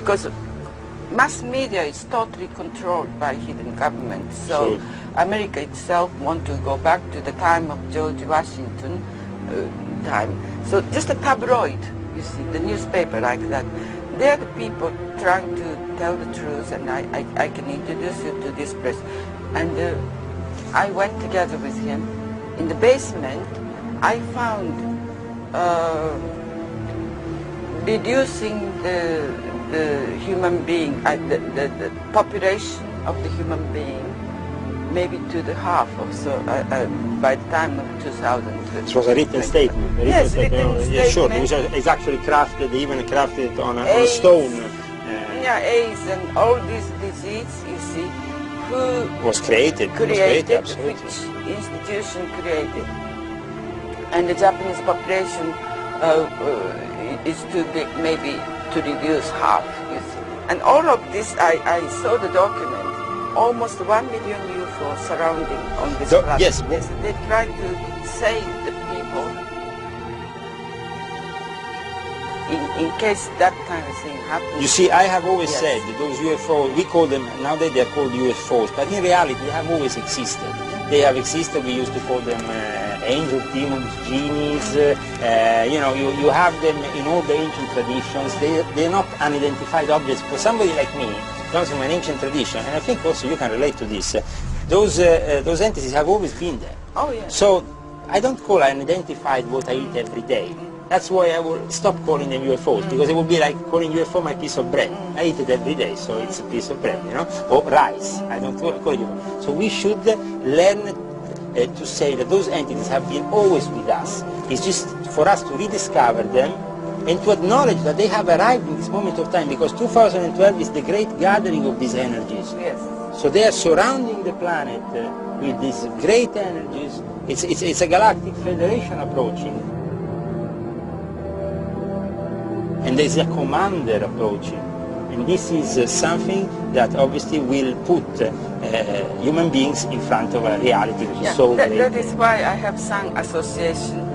because mass media is totally controlled by hidden governments. So America itself wants to go back to the time of George Washington time. So just a tabloid, you see, the newspaper like that. They're the people trying to tell the truth, and I can introduce you to this press. And I went together with him. In the basement, I found reducing the human being, the population of the human being, maybe to the half or so by the time of 2000. It was a written statement. Yes, written statement. Sure, which is actually crafted, even crafted on a stone. Yeah, AIDS and all this disease, you see, who was created, absolutely. Which institution created. And the Japanese population is too big, maybe to reduce half, you see. And all of this, I saw the document, almost 1 million UFOs surrounding on this planet. Yes. They try to save the people in case that kind of thing happens. You see, I have always said that those UFOs, we call them, nowadays they are called UFOs, but in reality they have always existed. They have existed, we used to call them angels, demons, genies, you know, you have them in all the ancient traditions. They're not unidentified objects. For somebody like me, comes from an ancient tradition, and I think also you can relate to this, those entities have always been there. Oh, yeah. So I don't call unidentified what I eat every day. That's why I will stop calling them UFOs, because it would be like calling UFO my piece of bread. I eat it every day, so it's a piece of bread, you know, or rice. I don't call it UFO. So we should learn to say that those entities have been always with us. It's just for us to rediscover them and to acknowledge that they have arrived in this moment of time, because 2012 is the great gathering of these energies. Yes. So they are surrounding the planet with these great energies. It's a galactic federation approaching. And there's a commander approaching. And this is something that obviously will put human beings in front of a reality which is so great. That is why I have some association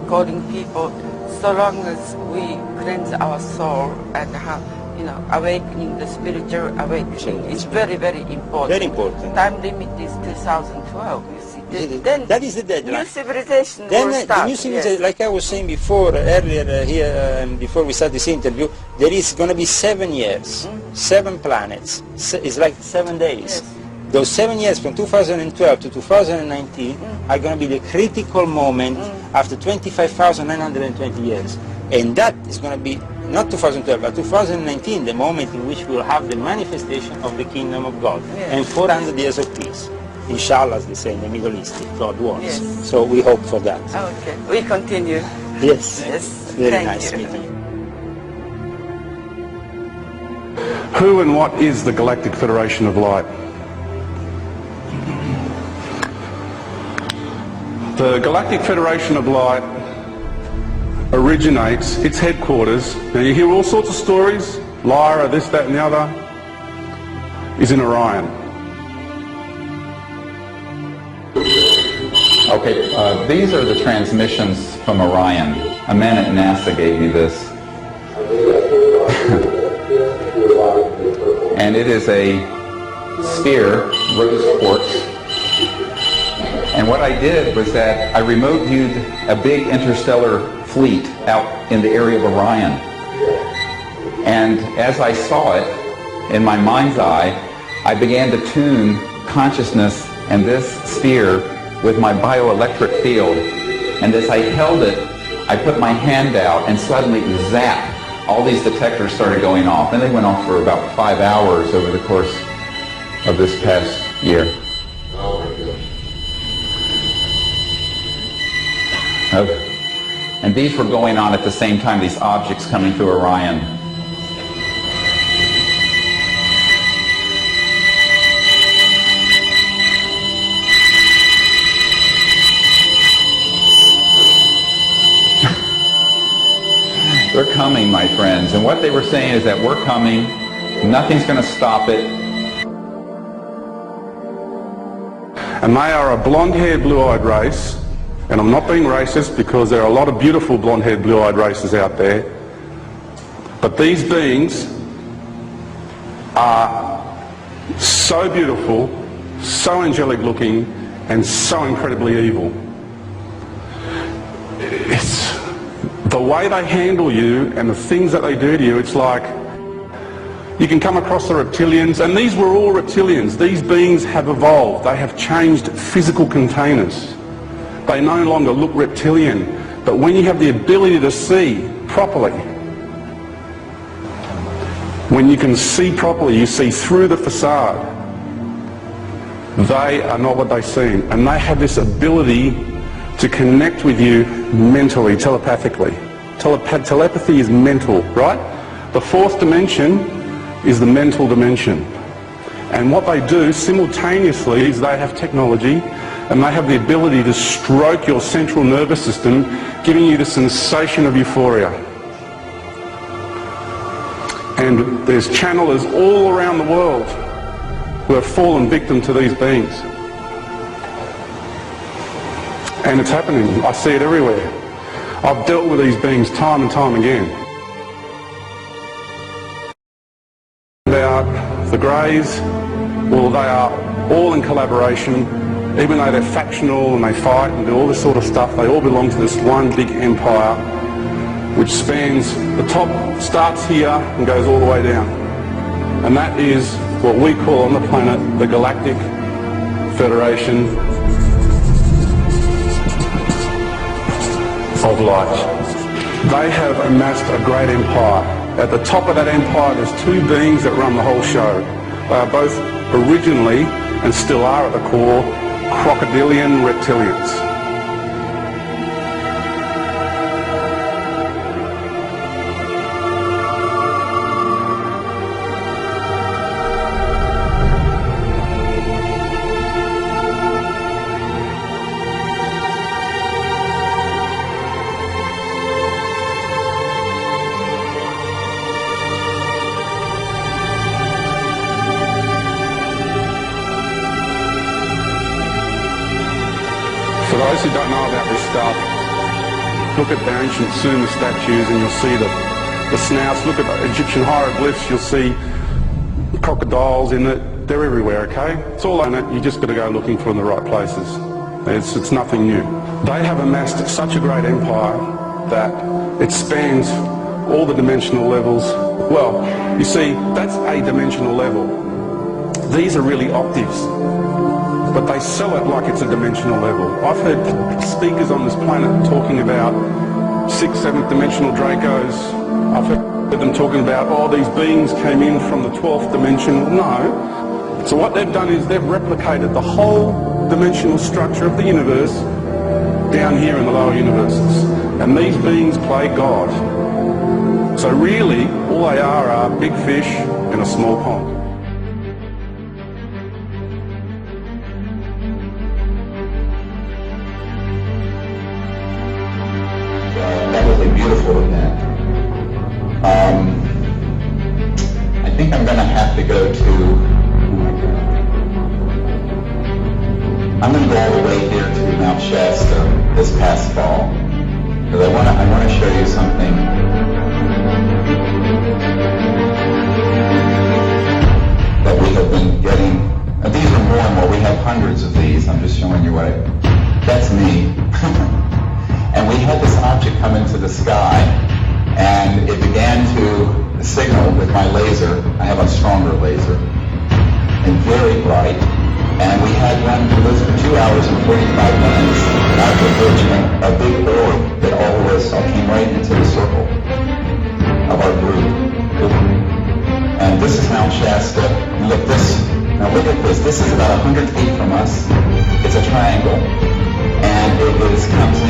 calling people, so long as we cleanse our soul and have, you know, awakening, the spiritual awakening is very, very important. Very important. Time limit is 2012, you see. Then that is the deadline. New civilization then will start. The new civilization, like I was saying before, earlier here, before we start this interview, there is going to be 7 years, 7 planets. It's like 7 days. Yes. Those 7 years from 2012 to 2019 are going to be the critical moment after 25,920 years. And that is going to be not 2012, but 2019, the moment in which we will have the manifestation of the kingdom of God. Yes. And 400 years of peace. Inshallah, as they say in the Middle East, if God wants. Yes. So we hope for that. Okay, we continue. Yes. Yes. Very Thank nice you. meeting you. Who and what is the Galactic Federation of Light? The Galactic Federation of Light originates, its headquarters, now you hear all sorts of stories, Lyra, this, that and the other, is in Orion. Okay, these are the transmissions from Orion. A man at NASA gave me this. And it is a sphere, rose quartz. And what I did was that I remote viewed a big interstellar fleet out in the area of Orion. And as I saw it in my mind's eye, I began to tune consciousness and this sphere with my bioelectric field. And as I held it, I put my hand out and suddenly, zap, all these detectors started going off. And they went off for about 5 hours over the course of this past year. Okay. And these were going on at the same time, these objects coming through Orion. They're coming, my friends. And what they were saying is that we're coming. Nothing's going to stop it. And they are a blonde-haired, blue-eyed race. And I'm not being racist because there are a lot of beautiful blonde-haired, blue-eyed races out there. But these beings are so beautiful, so angelic looking, and so incredibly evil. It's the way they handle you and the things that they do to you. It's like you can come across the reptilians, and these were all reptilians. These beings have evolved. They have changed physical containers. They no longer look reptilian. But when you have the ability to see properly, when you can see properly, you see through the facade, they are not what they seem. And they have this ability to connect with you mentally, telepathically. Telepathy is mental, right? The fourth dimension is the mental dimension. And what they do simultaneously is they have technology, and they have the ability to stroke your central nervous system, giving you the sensation of euphoria. And there's channelers all around the world who have fallen victim to these beings. And it's happening. I see it everywhere. I've dealt with these beings time and time again. About the Greys, well, they are all in collaboration. Even though they're factional and they fight and do all this sort of stuff, they all belong to this one big empire which spans, the top starts here and goes all the way down. And that is what we call on the planet the Galactic Federation of Light. They have amassed a great empire. At the top of that empire there's two beings that run the whole show. They are both originally, and still are at the core, crocodilian reptilians. For those who don't know about this stuff, look at the ancient Sumer statues and you'll see the snouts. Look at the Egyptian hieroglyphs, you'll see crocodiles in it. They're everywhere, okay? It's all in it, you just got to go looking for them in the right places. It's nothing new. They have amassed such a great empire that it spans all the dimensional levels. Well, you see, that's a dimensional level. These are really octaves. But they sell it like it's a dimensional level. I've heard speakers on this planet talking about 6th, 7th dimensional Dracos. I've heard them talking about, oh, these beings came in from the 12th dimension. No. So what they've done is they've replicated the whole dimensional structure of the universe down here in the lower universes. And these beings play God. So really, all they are big fish in a small pond. Beautiful event. I think I'm going to have to go to. I'm going to go all the way here to Mount Shasta this past fall because I want to show you something that we have been getting. These are more and more. We have hundreds of these. I'm just showing you what. That's me. And we had this object come into the sky, and it began to signal with my laser. I have a stronger laser, and very bright. And we had one for 2 hours and 45 minutes, after which a big orb that all of us came right into the circle of our group. And this is Mount Shasta. And look, now look at this. This is about 100 feet from us. It's a triangle. And it comes in.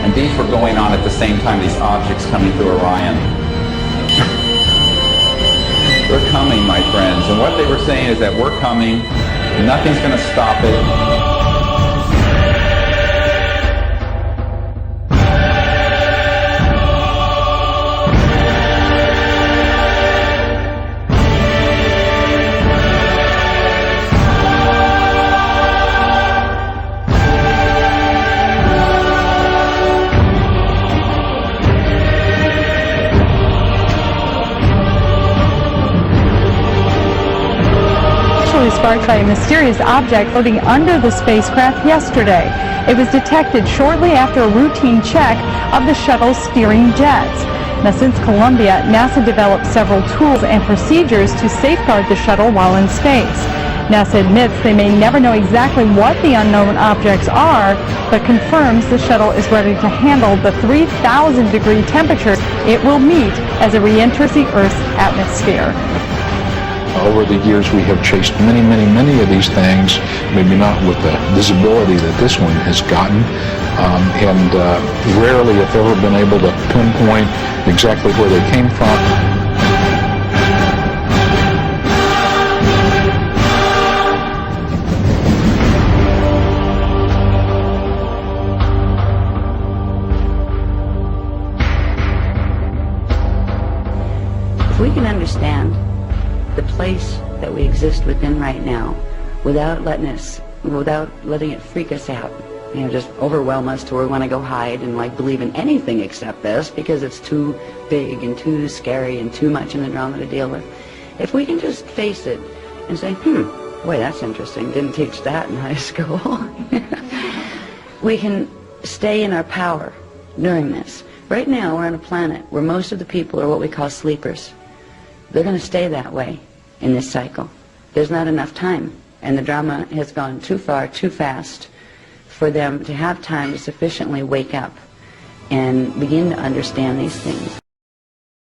And these were going on at the same time, these objects coming through Orion. They're coming, my friends. And what they were saying is that we're coming, Nothing's going to stop it. Sparked by a mysterious object floating under the spacecraft yesterday. It was detected shortly after a routine check of the shuttle's steering jets. Now, since Columbia, NASA developed several tools and procedures to safeguard the shuttle while in space. NASA admits they may never know exactly what the unknown objects are, but confirms the shuttle is ready to handle the 3,000-degree temperature it will meet as it re-enters the Earth's atmosphere. Over the years, we have chased many of these things, maybe not with the visibility that this one has gotten, and rarely, if ever, been able to pinpoint exactly where they came from. If we can understand the place that we exist within right now, without letting it freak us out, just overwhelm us to where we want to go hide and believe in anything except this because it's too big and too scary and too much in the drama to deal with. If we can just face it and say, boy, that's interesting, didn't teach that in high school. We can stay in our power during this. Right now, we're on a planet where most of the people are what we call sleepers. They're going to stay that way in this cycle. There's not enough time, and the drama has gone too far, too fast for them to have time to sufficiently wake up and begin to understand these things.